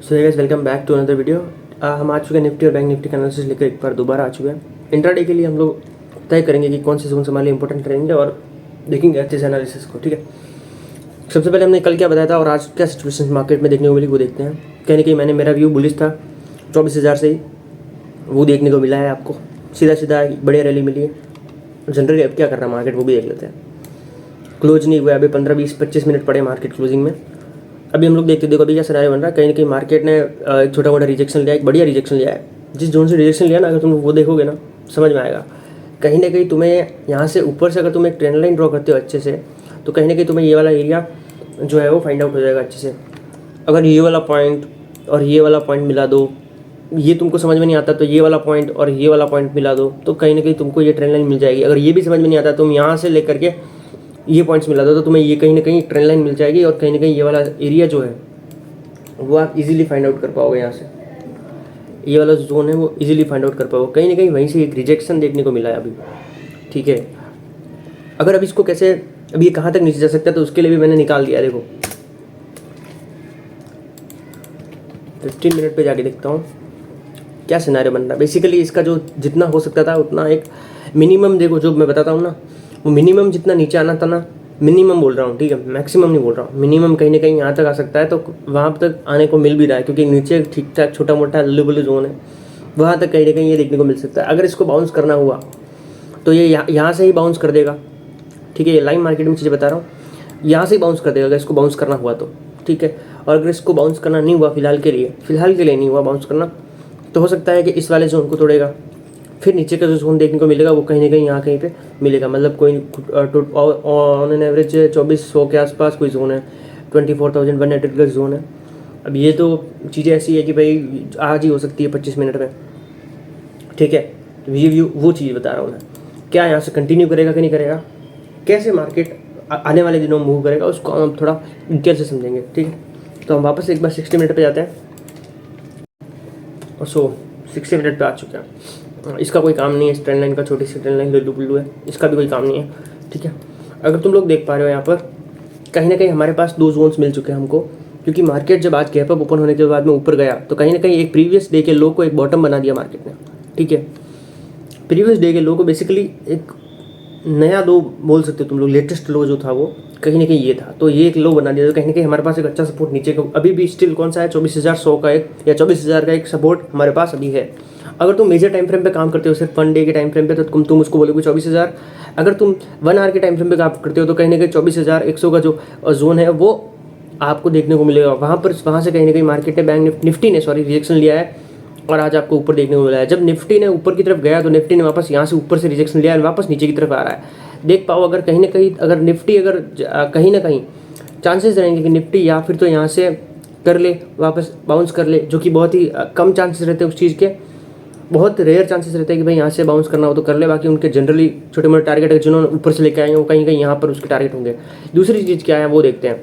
So guys welcome back to another video. हम आ चुके हैं निफ्टी और बैंक निफ्टी का एनालिसिस लेकर एक बार दोबारा आ चुके हैं। इंट्राडे के लिए हम लोग तय करेंगे कि कौन से जोन हमारे लिए इंपॉर्टेंट रहेंगे और देखेंगे अच्छे से एनालिसिस को। ठीक है, सबसे पहले हमने कल क्या बताया था और आज क्या सिचुएशन मार्केट में देखने को मिली वो देखते हैं। कहीं ना कहीं मैंने मेरा व्यू बुलिश था 24,000 से ही, वो देखने को मिला है आपको। सीधा सीधा बढ़िया रैली मिली है। जनरली अब क्या कर रहा है मार्केट वो भी देख लेते हैं। क्लोज नहीं हुआ, अभी 15-20-25 मिनट पड़े मार्केट क्लोजिंग में। अभी हम लोग देखते देखो अभी क्या सिनारियो बन रहा है। कहीं ना कहीं मार्केट ने एक छोटा मोटा रिजेक्शन लिया, एक बढ़िया रिजेक्शन लिया है। जिस जोन से रिजेक्शन लिया ना, अगर तुम वो देखोगे ना समझ में आएगा। कहीं ना कहीं तुम्हें यहाँ से ऊपर से अगर तुम एक ट्रेंड लाइन ड्रॉ करते हो अच्छे से, तो कहीं ना कहीं तुम्हें ये वाला एरिया जो है वो फाइंड आउट हो जाएगा अच्छे से। अगर ये वाला पॉइंट और ये वाला पॉइंट मिला दो, ये तुमको समझ में नहीं आता तो ये वाला पॉइंट और ये वाला पॉइंट मिला दो, तो कहीं ना कहीं तुमको ये ट्रेंड लाइन मिल जाएगी। अगर ये भी समझ में नहीं आता तुम यहाँ से लेकर के ये पॉइंट्स मिला दो, तो तुम्हें ये कहीं ना कहीं ट्रेंड लाइन मिल जाएगी। और कहीं ना कहीं ये वाला एरिया जो है वो आप इजीली फाइंड आउट कर पाओगे। यहाँ से ये वाला जोन है वो इजीली फाइंड आउट कर पाओगे। कहीं ना कहीं वहीं से एक रिजेक्शन देखने को मिला है अभी। ठीक है, अगर अब इसको कैसे, अभी ये कहाँ तक नीचे जा सकता है, तो उसके लिए भी मैंने निकाल दिया। देखो 15 मिनट पे जाके देखता हूँ क्या सिनारियो बन रहा है। बेसिकली इसका जो जितना हो सकता था उतना एक मिनिमम, देखो जो मैं बताता हूँ ना, वो मिनिमम जितना नीचे आना था ना, मिनिमम बोल रहा हूँ, ठीक है, मैक्सिमम नहीं बोल रहा हूँ। मिनिमम कहीं ना कहीं यहाँ तक आ सकता है, तो वहाँ तक आने को मिल भी रहा है, क्योंकि नीचे ठीक ठाक छोटा मोटा लल्लू बल्लू जोन है, वहाँ तक कहीं ना कहीं ये देखने को मिल सकता है। अगर इसको बाउंस करना हुआ तो ये यहाँ से ही बाउंस कर देगा। ठीक है, ये लाइव मार्केट में चीज़ें बता रहा हूँ, यहाँ से ही बाउंस कर देगा अगर इसको बाउंस करना हुआ तो। ठीक है, और अगर इसको बाउंस करना नहीं हुआ फिलहाल के लिए नहीं हुआ बाउंस करना, तो हो सकता है कि इस वाले जोन को तोड़ेगा। फिर नीचे का जो जोन देखने को मिलेगा वो कहीं ना कहीं यहाँ कहीं पे मिलेगा। मतलब कोई ऑन एन एवरेज 2400 के आसपास कोई जोन है, 24,100 का जोन है। अब ये तो चीज़ें ऐसी है कि भाई आज ही हो सकती है 25 मिनट में। ठीक है, तो ये व्यू वो चीज़ बता रहा हूँ मैं। क्या यहाँ से कंटिन्यू करेगा कि नहीं करेगा, कैसे मार्केट आने वाले दिनों में मूव करेगा, उसको हम थोड़ा डिटेल से समझेंगे। ठीक है, तो हम वापस एक बार 60 मिनट पे जाते हैं। और 60 मिनट पे आ चुके हैं। इसका कोई काम नहीं है, इस ट्रेंड लाइन का, छोटी सी ट्रेंड लाइन लुल्लू पुल्लू है, इसका भी कोई काम नहीं है। ठीक है, अगर तुम लोग देख पा रहे हो यहाँ पर कहीं ना कहीं हमारे पास दो जोन्स मिल चुके हैं हमको, क्योंकि मार्केट जब आज गैप अप ओपन होने के बाद में ऊपर गया तो कहीं ना कहीं एक प्रीवियस डे के लो को एक बॉटम बना दिया मार्केट ने। ठीक है, प्रीवियस डे के लो को बेसिकली एक नया लो बोल सकते हो तुम लोग, लेटेस्ट लो जो था वो कहीं ना कहीं ये था, तो ये एक लो बना दिया। तो कहीं ना कहीं हमारे पास एक अच्छा सपोर्ट नीचे का अभी भी स्टिल कौन सा है, 24,100 का एक या 24,000 का एक सपोर्ट हमारे पास अभी है। अगर तुम मेजर टाइम फ्रेम पे काम करते हो, सिर्फ 1 डे के टाइम फ्रेम पे, तो तुम उसको बोलोगे 24,000। अगर तुम 1 आवर के टाइम फ्रेम पे काम करते हो तो कहीं ना कहीं 24,100 का जो जोन है वो आपको देखने को मिलेगा। वहाँ से कहीं ना कहीं मार्केट ने बैंक निफ्टी ने रिजेक्शन लिया है और आज आपको ऊपर देखने को मिला है। जब निफ्टी ने ऊपर की तरफ गया तो निफ्टी ने वापस यहाँ से ऊपर से रिजेक्शन लिया और वापस नीचे की तरफ आ रहा है। देख पाओ अगर कहीं ना कहीं अगर निफ्टी अगर कहीं ना कहीं चांसेस रहेंगे कि निफ्टी या फिर तो यहाँ से कर ले, वापस बाउंस कर ले, जो कि बहुत ही कम चांसेस रहते हैं उस चीज़ के। बहुत रेयर चांसेस रहते हैं कि भाई यहाँ से बाउंस करना हो तो कर ले, बाकी उनके जनरली छोटे मोटे टारगेट है जिन्होंने ऊपर से लेके आए हैं वो कहीं कहीं यहाँ पर उसके टारगेट होंगे। दूसरी चीज़ क्या है वो देखते हैं।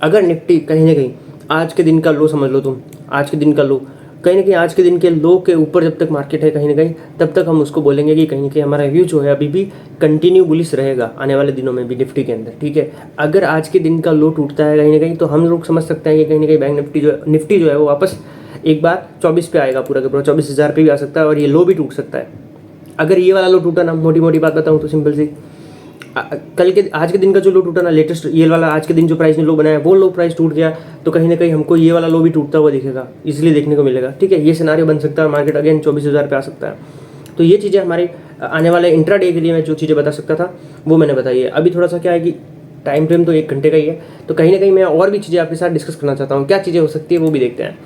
अगर निफ्टी कहीं ना कहीं आज के दिन का लो समझ लो तुम, आज के दिन का लो कहीं ना कहीं आज के दिन के लो के ऊपर जब तक मार्केट है कहीं ना कहीं, तब तक हम उसको बोलेंगे कि कहीं ना कहीं हमारा व्यू जो है अभी भी कंटिन्यू बुलिश रहेगा आने वाले दिनों में भी निफ्टी के अंदर। ठीक है, अगर आज के दिन का लो टूटता है कहीं ना कहीं, तो हम लोग समझ सकते हैं कि कहीं ना कहीं बैंक निफ्टी जो है वो वापस एक बार 24 पे आएगा, पूरा का पूरा 24,000 पे भी आ सकता है और ये लो भी टूट सकता है। अगर ये वाला लो टूटा ना, मोटी मोटी बात बताऊँ तो सिंपल सी, आज के दिन का जो लो टूटा ना, लेटेस्ट ये वाला आज के दिन जो प्राइस ने लो बनाया वो लो प्राइस टूट गया, तो कहीं ना कहीं हमको ये वाला लो भी टूटता हुआ दिखेगा, इसलिए देखने को मिलेगा। ठीक है, ये सिनारियो बन सकता है, मार्केट अगेन 24,000 पे आ सकता है। तो ये चीज़ें हमारे आने वाले इंट्राडे के लिए मैं जो चीज़ें बता सकता था वो मैंने बताई है। अभी थोड़ा सा क्या है कि टाइम फ्रेम तो 1 घंटे का ही है, तो कहीं ना कहीं मैं और भी चीज़ें आपके साथ डिस्कस करना चाहता हूँ। क्या चीज़ें हो सकती है वो भी देखते हैं।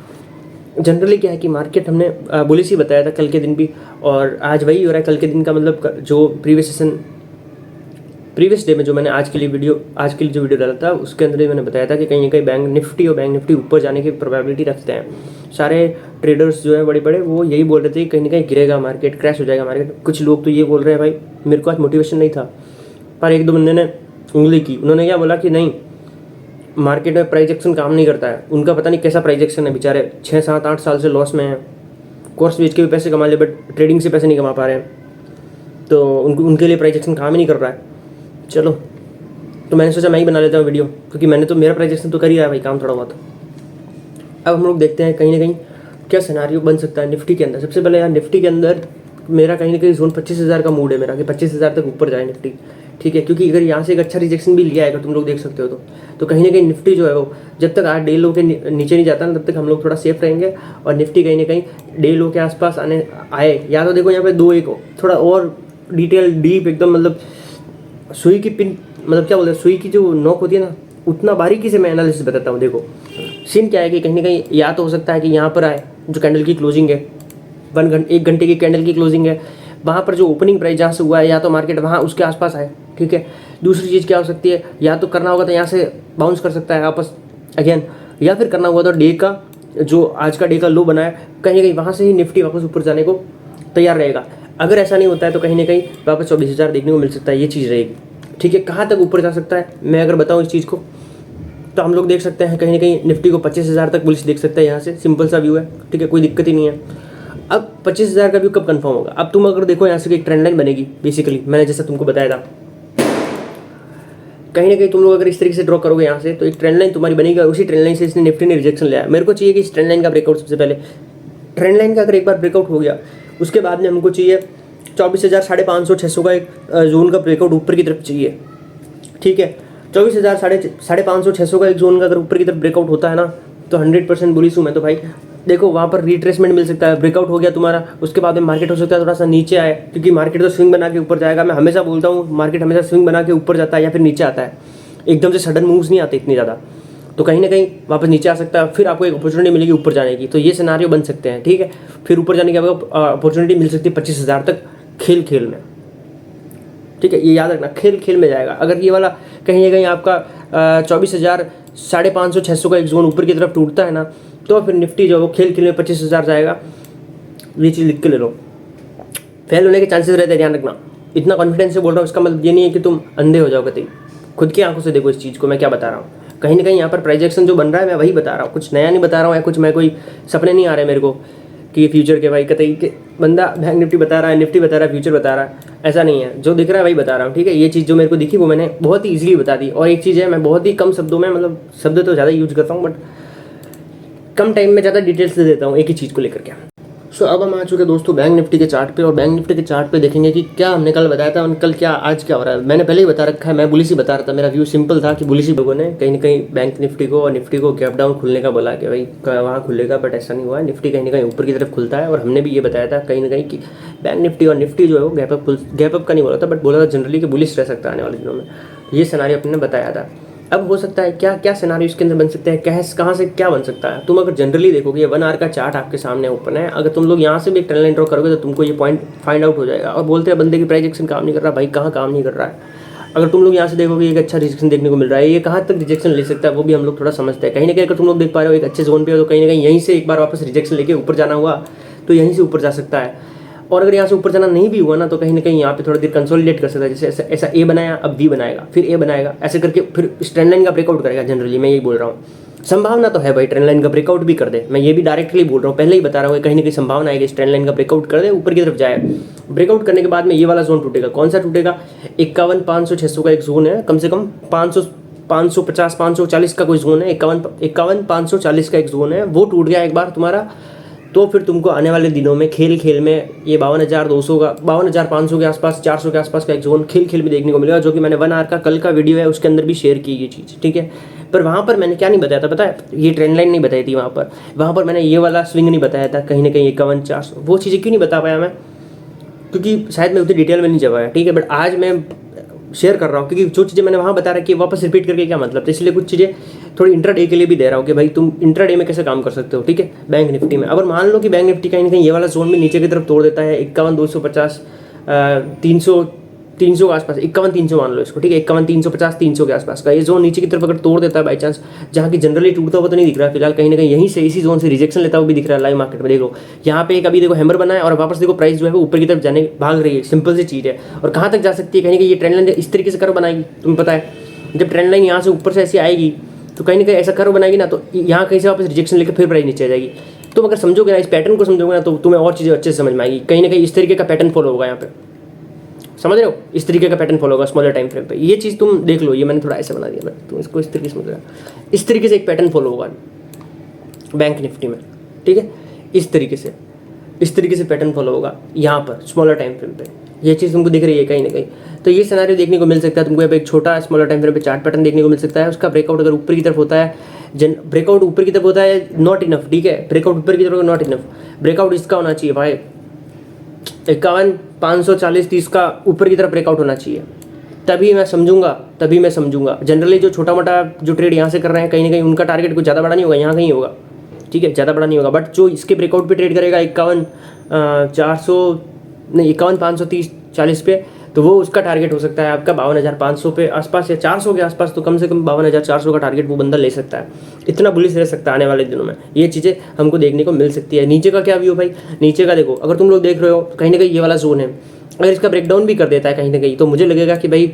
जनरली क्या है कि मार्केट हमने बुलिश ही बताया था कल के दिन भी, और आज वही हो रहा है। कल के दिन का मतलब जो प्रीवियस डे में जो मैंने आज के लिए जो वीडियो डाला था उसके अंदर ही मैंने बताया था कि कहीं ना कहीं बैंक निफ्टी ऊपर जाने की प्रोबेबिलिटी रखते हैं। सारे ट्रेडर्स जो है बड़े बड़े वो यही बोल रहे थे कि कहीं ना कहीं गिरेगा मार्केट, क्रैश हो जाएगा मार्केट। कुछ लोग तो ये बोल रहे हैं भाई मेरे को आज मोटिवेशन नहीं था, पर एक दो बंदे ने उंगली की, उन्होंने क्या बोला कि नहीं मार्केट में प्राइस एक्शन काम नहीं करता है। उनका पता नहीं कैसा प्राइस एक्शन है, बेचारे 6-7-8 साल से लॉस में हैं, कोर्स बेच के भी पैसे कमा ले बट ट्रेडिंग से पैसे नहीं कमा पा रहे हैं, तो उनके लिए प्राइस एक्शन काम ही नहीं कर रहा है। चलो, तो मैंने सोचा मैं ही बना लेता हूँ वीडियो, क्योंकि मैंने तो मेरा प्राइजेक्शन तो कर ही रहा है भाई काम थोड़ा बहुत। अब हम लोग देखते हैं कहीं ना कहीं क्या सिनारियो बन सकता है निफ्टी के अंदर। सबसे पहले यार निफ्टी के अंदर मेरा कहीं ना कहीं जोन 25,000 का मूड है मेरा कि 25,000 तक ऊपर जाए निफ्टी, ठीक है। क्योंकि अगर यहाँ से एक अच्छा रिजेक्शन भी लिया है, अगर तुम लोग देख सकते हो तो कहीं ना कहीं निफ्टी जो है वो जब तक 8 डे लो के नीचे नहीं जाता ना, तब तक हम लोग थोड़ा सेफ रहेंगे। और निफ्टी कहीं ना कहीं डे लो के आसपास आए, या तो देखो यहाँ पे 2-1 हो, थोड़ा और डिटेल डीप एकदम, मतलब सुई की पिन, मतलब क्या बोलते हैं, सुई की जो नोक होती है ना, उतना बारीकी से मैं एनालिसिस बताता हूँ। देखो सीन क्या है कि कहीं ना कहीं या तो हो सकता है कि यहाँ पर आए जो कैंडल की क्लोजिंग है, 1 घंटे की कैंडल की क्लोजिंग है, वहाँ पर जो ओपनिंग प्राइस जहाँ से हुआ है, या तो मार्केट वहाँ उसके आसपास आए, ठीक है। दूसरी चीज़ क्या हो सकती है, या तो करना होगा तो यहाँ से बाउंस कर सकता है वापस अगेन, या फिर करना हुआ तो डे का जो आज का डे का लो बना है, कहीं ना कहीं वहाँ से ही निफ्टी वापस ऊपर जाने को तैयार रहेगा। अगर ऐसा नहीं होता है तो कहीं ना कहीं वापस 24,000 देखने को मिल सकता है, ये चीज़ रहेगी, ठीक है। कहाँ तक ऊपर जा सकता है मैं अगर बताऊँ इस चीज़ को, तो हम लोग देख सकते हैं कहीं ना कहीं निफ्टी को 25,000 तक बुलिश देख सकते हैं यहाँ से, सिंपल सा व्यू है, ठीक है, कोई दिक्कत ही नहीं है। अब 25,000 का व्यू कब कंफर्म होगा, अब तुम अगर देखो यहाँ से एक ट्रेंड लाइन बनेगी, बेसिकली मैंने जैसा तुमको बताया था, कहीं ना कहीं तुम लोग अगर इस तरीके से ड्रॉ करोगे यहाँ से तो एक ट्रेंड लाइन तुम्हारी बनेगी, और उसी ट्रेंड लाइन से इसने निफ्टी ने रिजेक्शन लिया। मेरे को चाहिए कि इस ट्रेंड लाइन का ब्रेकआउट, सबसे पहले ट्रेंड लाइन का अगर एक बार ब्रेकआउट हो गया, उसके बाद में हमको चाहिए 24,000, 550, 600 का एक जोन का ब्रेकआउट ऊपर की तरफ चाहिए, ठीक है। 24,000, 550, 600 का एक जोन का अगर ऊपर की तरफ ब्रेकआउट होता है ना, तो 100% बुलिश हूँ मैं तो भाई। देखो वहाँ पर रिट्रेसमेंट मिल सकता है, ब्रेकआउट हो गया तुम्हारा, उसके बाद में मार्केट हो सकता है थोड़ा सा नीचे आए, क्योंकि मार्केट तो स्विंग बना के ऊपर जाएगा। मैं हमेशा बोलता हूँ मार्केट हमेशा स्विंग बना के ऊपर जाता है या फिर नीचे आता है, एकदम से सडन मूव्स नहीं आते इतनी ज़्यादा। तो कहीं ना कहीं वापस नीचे आ सकता है, फिर आपको एक अपॉर्चुनिटी मिलेगी ऊपर जाने की। तो ये सिनारियो बन सकते हैं, ठीक है। फिर ऊपर जाने की आपको अपॉर्चुनिटी मिल सकती है 25,000 तक खेल में, ठीक है। ये याद रखना, खेल में जाएगा। अगर ये वाला कहीं ना कहीं आपका 24,000, 550, 600 का एक जोन ऊपर की तरफ टूटता है ना, तो फिर निफ्टी जो है वो खेल में 25,000 जाएगा। ये चीज़ लिख के ले लो, फेल होने के चांसेस रहते हैं, ध्यान रखना। इतना कॉन्फिडेंस से बोल रहा हूँ, इसका मतलब ये नहीं है कि तुम अंधे हो जाओ कतई। खुद की आंखों से देखो इस चीज़ को, मैं क्या बता रहा हूँ। कहीं ना कहीं यहाँ पर प्राइजेक्शन जो बन रहा है मैं वही बता रहा हूँ, कुछ नया नहीं बता रहा हूँ, या कुछ मैं कोई सपने नहीं आ रहे मेरे को कि फ्यूचर के भाई कतई के बंदा बैंक निफ्टी बता रहा है, निफ्टी बता रहा है, फ्यूचर बता रहा है, ऐसा नहीं है। जो दिख रहा है वही बता रहा हूँ, ठीक है। ये चीज़ जो मेरे को दिखी वो मैंने बहुत ही ईजिली बता दी। और एक चीज़ है, मैं बहुत ही कम शब्दों में, मतलब शब्द तो ज़्यादा यूज करता हूँ बट कम टाइम में ज़्यादा डिटेल्स दे देता हूँ एक ही चीज़ को लेकर के। सो अब हम आ चुके हैं दोस्तों बैंक निफ्टी के चार्ट पे, और बैंक निफ्टी के चार्ट पे देखेंगे कि क्या हमने कल बताया था और कल क्या आज क्या हो रहा है। मैंने पहले ही बता रखा है, मैं बुलिश ही बता रहा था, मेरा व्यू सिंपल था कि बुलिश ही लोगों ने कहीं ना कहीं बैंक निफ्टी को और निफ्टी को गैप डाउन खुलने का बोला कि भाई वहाँ खुलेगा, बट ऐसा नहीं हुआ। निफ्टी कहीं ना कहीं ऊपर की तरफ खुलता है, और हमने भी ये बताया था कहीं ना कहीं कि बैंक निफ्टी और निफ्टी जो है वो गैपअप का नहीं बोला था, बट बोला था जनरली कि बुलिश रह सकता है आने वाले दिनों में। ये सिनेरियो अपने बताया था। अब हो सकता है क्या क्या सिनेरियो इसके अंदर बन सकते हैं, कहाँ से क्या बन सकता है। तुम अगर जनरली देखोगे, ये 1 आवर का चार्ट आपके सामने ओपन है, अगर तुम लोग यहाँ से भी एक ट्रेंड लाइन ड्रॉ करोगे तो तुमको ये पॉइंट फाइंड आउट हो जाएगा। और बोलते हैं बंदे की प्राइस एक्शन काम नहीं कर रहा, भाई कहाँ काम नहीं कर रहा है। अगर तुम लोग यहाँ से देखोगे एक अच्छा रिजेक्शन देखने को मिल रहा है, ये कहाँ तक रिजेक्शन ले सकता है वो भी हम लोग थोड़ा समझते हैं। कहीं ना कहीं अगर तुम लोग देख पा रहे हो एक अच्छे जोन पे हो, तो कहीं ना कहीं यहीं से एक बार वापस रिजेक्शन लेके ऊपर जाना हुआ तो यहीं से ऊपर जा सकता है। और अगर यहाँ से ऊपर जाना नहीं भी हुआ ना, तो कहीं ना कहीं यहाँ पे थोड़ा देर कंसोलिडेट कर सकता है। जैसे ऐसा ए बनाया, अब बी बनाएगा, फिर ए बनाएगा, ऐसे करके फिर इस ट्रेंड लाइन का ब्रेकआउट करेगा। जनरली मैं यही बोल रहा हूँ, संभावना तो है भाई ट्रेंड लाइन का ब्रेकआउट भी कर दे। मैं ये भी डायरेक्टली बोल रहा हूँ, पहले ही बता रहा हूँ, कहीं ना कहीं संभावना है कि इस ट्रेंड लाइन का ब्रेकआउट कर दे, ऊपर की तरफ जाए। ब्रेकआउट करने के बाद में ये वाला जोन टूटेगा। कौन सा टूटेगा? 51,500, 600 का एक जोन है, कम से कम 550, 540 का कोई जोन है, 51,540 का एक जोन है, वो टूट गया एक बार तुम्हारा, तो फिर तुमको आने वाले दिनों में खेल में ये 52,200 का, 52,500 के आसपास, 400 के आसपास का एक जोन खेल में देखने को मिलेगा, जो कि मैंने 1 आवर का कल का वीडियो है उसके अंदर भी शेयर की ये चीज़, ठीक है। पर वहाँ पर मैंने क्या नहीं बताया था पता है, ये ट्रेंड लाइन नहीं बताई थी वहाँ पर मैंने ये वाला स्विंग नहीं बताया था, कहीं ना कहीं 51,400। वो चीज़ें क्यों नहीं बता पाया मैं, क्योंकि शायद मैं उतनी डिटेल में नहीं जब आया, ठीक है। बट आज मैं शेयर कर रहा हूँ, क्योंकि जो चीज़ें मैंने वहाँ बता रखी है वापस रिपीट करके क्या मतलब, तो इसलिए कुछ चीज़ें थोड़ी इंट्राडे के लिए भी दे रहा हूँ कि भाई तुम इंट्राडे में कैसे काम कर सकते हो, ठीक है। बैंक निफ्टी में अगर मान लो कि बैंक निफ्टी कहीं ना कहीं ये वाला जोन भी नीचे की तरफ तोड़ देता है, 51,250, 300 के आसपास, 51,300 मान लो इसको, ठीक है, 51,350, 300 के आसपास का ये जोन नीचे की तरफ अगर तोड़ देता है बाई चांस, जहाँ की जनरली टूटता हुआ तो नहीं दिख रहा है फिलहाल, कहीं ना कहीं यहीं से इसी जोन से रिजेक्शन लेता हुआ भी दिख रहा है लाइव मार्केट में। देखो यहाँ पे एक अभी देखो हैमर बना है, और वापस देखो प्राइस जो है वो ऊपर की तरफ जाने भाग रही है, सिंपल सी चीज़ है। और कहाँ तक जा सकती है, कहीं ना कहीं ये ट्रेंड लाइन इस तरीके से कर्व बनाएगी, तुम्हें पता है जब ट्रेंड लाइन यहाँ से ऊपर से ऐसी आएगी तो कहीं ना कहीं ऐसा कर्व बनाएगी ना, तो यहाँ कहीं से वापस रिजेक्शन लेकर फिर प्राइस नीचे आ जाएगी। तुम अगर समझोगे ना, इस पैटर्न को समझोगे ना, तो तुम्हें और चीज़ें अच्छे से समझ में आएगी। कहीं ना कहीं इस तरीके का पैटर्न फॉलो होगा यहाँ पे, समझ रहे हो, इस तरीके का पैटर्न फॉलो होगा स्मॉलर टाइम फ्रेम पे। ये चीज़ तुम देख लो, ये मैंने थोड़ा ऐसे बना दिया, तुम इसको इस तरीके से समझ रहा, इस तरीके से एक पैटर्न फॉलो होगा। बैंक निफ्टी में, ठीक है। इस तरीके से पैटर्न फॉलो होगा यहाँ पर स्मॉलर टाइम फ्रेम पे। ये चीज़ तुमको दिख रही है कहीं ना कहीं, तो ये सिनेरियो देखने को मिल सकता है तुमको। यहाँ पे एक छोटा स्मॉलर टाइम फ्रेम पे चार्ट पैटर्न देखने को मिल सकता है। उसका ब्रेकआउट अगर ऊपर की तरफ होता है, ब्रेकआउट ऊपर की तरफ होता है नॉट इनफ, ठीक है। ब्रेकआउट ऊपर की तरफ नॉट इनफ, ब्रेकआउट इसका होना चाहिए भाई 51, 540, 30 का ऊपर की तरफ ब्रेकआउट होना चाहिए, तभी मैं समझूंगा। जनरली जो छोटा मोटा जो ट्रेड यहाँ से कर रहे हैं, कहीं ना कहीं उनका टारगेट कुछ ज़्यादा बड़ा नहीं होगा, यहाँ कहीं होगा, ठीक है, ज़्यादा बड़ा नहीं होगा। बट जो इसके ब्रेकआउट पे ट्रेड करेगा 51 530 40 पे, तो वो उसका टारगेट हो सकता है आपका 52,500 पे आसपास या 400 के आसपास। तो कम से कम 52,400 का टारगेट वो बंदा ले सकता है। इतना बुलिश रह सकता है आने वाले दिनों में, ये चीज़ें हमको देखने को मिल सकती है। नीचे का क्या व्यू भाई, नीचे का देखो, अगर तुम लोग देख रहे हो कहीं ना कहीं ये वाला जोन है, अगर इसका ब्रेकडाउन भी कर देता है कहीं ना कहीं, तो मुझे लगेगा कि भाई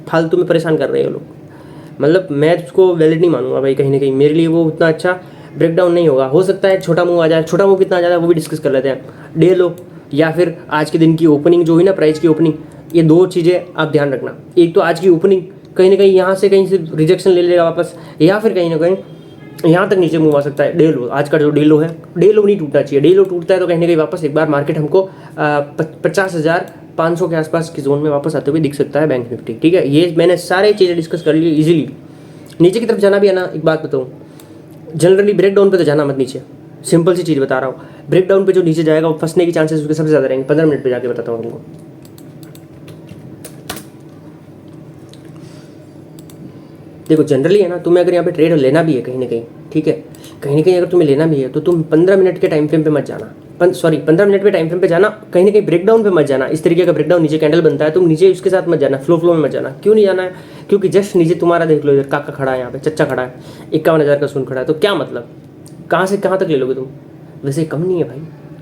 फालतू में परेशान कर रहे हैं लोग। मतलब मैं उसको वैलिड नहीं मानूंगा भाई, कहीं ना कहीं मेरे लिए वो उतना अच्छा ब्रेकडाउन नहीं होगा। हो सकता है छोटा मूव आ जाए, छोटा मूव कितना आ जाता है वो भी डिस्कस कर लेते हैं। डे लो या फिर आज के दिन की ओपनिंग जो हुई ना, प्राइस की ओपनिंग, ये दो चीज़ें आप ध्यान रखना। एक तो आज की ओपनिंग कहीं ना कहीं यहाँ से कहीं से रिजेक्शन ले लेगा वापस, या फिर कहीं ना कहीं यहाँ तक नीचे मूव आ सकता है। डे लो, आज का जो डे लो है, डे लो नहीं टूटना चाहिए। डे लो टूटता है तो कहीं ना कहीं वापस एक बार मार्केट हमको 50,500 के आसपास की जोन में वापस आते हुए दिख सकता है बैंक निफ्टी, ठीक है। ये मैंने सारे चीज़ें डिस्कस कर ली इजीली। नीचे की तरफ जाना भी है ना, एक बात बताऊँ, जनरली ब्रेक डाउन पे तो जाना मत नीचे, सिंपल सी चीज़ बता रहा हूँ। ब्रेक डाउन पे जो नीचे जाएगा वो फंसने की चांसेस उसके सबसे ज़्यादा रहेंगे। 15 मिनट पे जाके बताता हूँ तुमको। देखो जनरली है ना, तुम्हें अगर यहाँ पे ट्रेड लेना भी है कहीं ना कहीं, ठीक है, कहीं ना कहीं अगर तुम्हें लेना भी है तो तुम 15 मिनट के टाइम फ्रेम पे मत जाना। 15 मिनट पे टाइम फ्रेम पे जाना, कहीं ना कहीं ब्रेकडाउन पे मत जाना। इस तरीके का ब्रेकडाउन नीचे कैंडल बनता है, तुम नीचे उसके साथ मत जाना, फ्लो में मत जाना। क्यों नहीं जाना है? क्योंकि जस्ट नीचे तुम्हारा देख लो, इधर काका खड़ा है, यहाँ पे चच्चा खड़ा है, 51,000 का सोन खड़ा है, तो क्या मतलब कहाँ से कहाँ तक ले लोगे तुम? वैसे कम नहीं है भाई,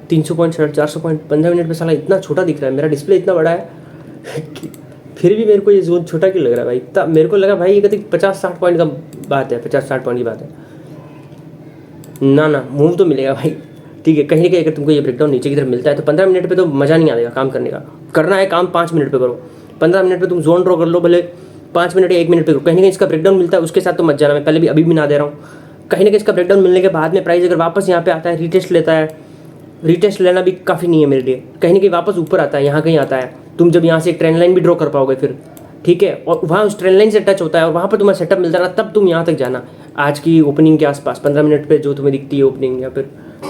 300 पॉइंट 400 पॉइंट 15 मिनट में साला इतना छोटा दिख रहा है। मेरा डिस्प्ले इतना बड़ा है फिर भी मेरे को ये जोन छोटा क्यों लग रहा है भाई? तब मेरे को लगा भाई ये कभी 50-60 पॉइंट का बात है, 50-60 पॉइंट की बात है ना मूव तो मिलेगा भाई, ठीक है। कहीं ना कहीं अगर तुमको ये ब्रेकडाउन नीचे की तरफ मिलता है तो 15 मिनट पे तो मज़ा नहीं आएगा काम करने का। करना है काम 5 मिनट पे करो, 15 मिनट पे तुम जोन ड्रॉ कर लो, भले 5 मिनट या 1 मिनट पे करो। कहीं ना कहीं इसका ब्रेकडाउन मिलता है उसके साथ तो मत जाना, मैं पहले भी अभी भी ना दे रहा हूँ। कहीं ना कहीं इसका ब्रेकडाउन मिलने के बाद में प्राइस अगर वापस यहाँ पे आता है, रीटेस्ट लेता है, रीटेस्ट लेना भी काफ़ी नहीं है मेरे लिए, कहीं ना कहीं वापस ऊपर आता है, यहाँ कहीं आता है, तुम जब यहाँ से एक ट्रेंड लाइन भी ड्रॉ कर पाओगे फिर, ठीक है, और वहाँ उस ट्रेंड लाइन से टच होता है और वहाँ पर तुम्हें सेटअप मिलता है ना, तब तुम यहाँ तक जाना। आज की ओपनिंग के आसपास 15 मिनट पे जो तुम्हें दिखती है ओपनिंग, या फिर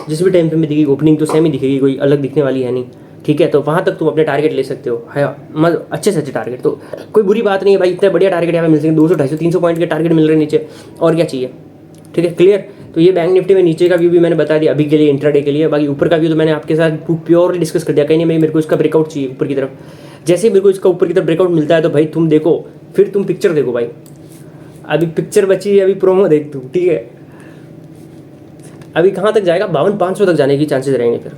जिस भी टाइम पे में दिखेगी ओपनिंग, तो सेम ही दिखेगी, कोई अलग दिखने वाली है नहीं, ठीक है। तो वहाँ तक तुम अपने टारगेट ले सकते हो, है मतलब अच्छे से अच्छे टारगेट, तो कोई बुरी बात नहीं है भाई। इतने बढ़िया टारगेट यहाँ पे मिल सकते हैं, 200 250 300 पॉइंट के टारगेट मिल रहे हैं नीचे, और क्या चाहिए, ठीक है, क्लियर। तो ये बैंक निफ्टी में नीचे का व्यू भी मैंने बता दिया अभी के लिए, इंट्राडे के लिए। बाकी ऊपर का व्यू तो मैंने आपके साथ प्योरली डिस्कस कर दिया। कहीं नहीं मेरे को इसका ब्रेकआउट चाहिए ऊपर की तरफ, जैसे ही मेरे को इसका ऊपर की तरफ ब्रेकआउट मिलता है तो भाई तुम देखो, फिर तुम पिक्चर देखो भाई, अभी पिक्चर बची है, अभी प्रोमो देख तू, ठीक है। अभी कहाँ तक जाएगा? 52,500 तक जाने की चांसेस रहेंगे फिर,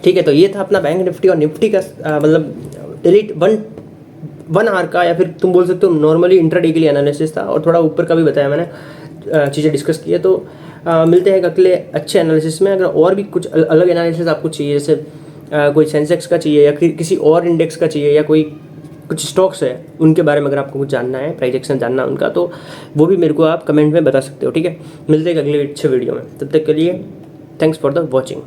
ठीक है। तो ये था अपना बैंक निफ्टी और निफ्टी का मतलब डेली 1 आवर का, या फिर तुम बोल सकते हो नॉर्मली इंट्राडे के लिए एनालिसिस था, और थोड़ा ऊपर का भी बताया मैंने, चीज़ें डिस्कस की है। तो मिलते हैं अगले अच्छे एनालिसिस में। अगर और भी कुछ अलग एनालिसिस आपको चाहिए, जैसे कोई सेंसेक्स का चाहिए या किसी और इंडेक्स का चाहिए, या कोई कुछ स्टॉक्स है उनके बारे में अगर आपको कुछ जानना है, प्राइजेक्शन जानना है उनका, तो वो भी मेरे को आप कमेंट में बता सकते हो, ठीक है। मिलते हैं अगले अच्छे वीडियो में, तब तक के लिए थैंक्स फॉर द वॉचिंग।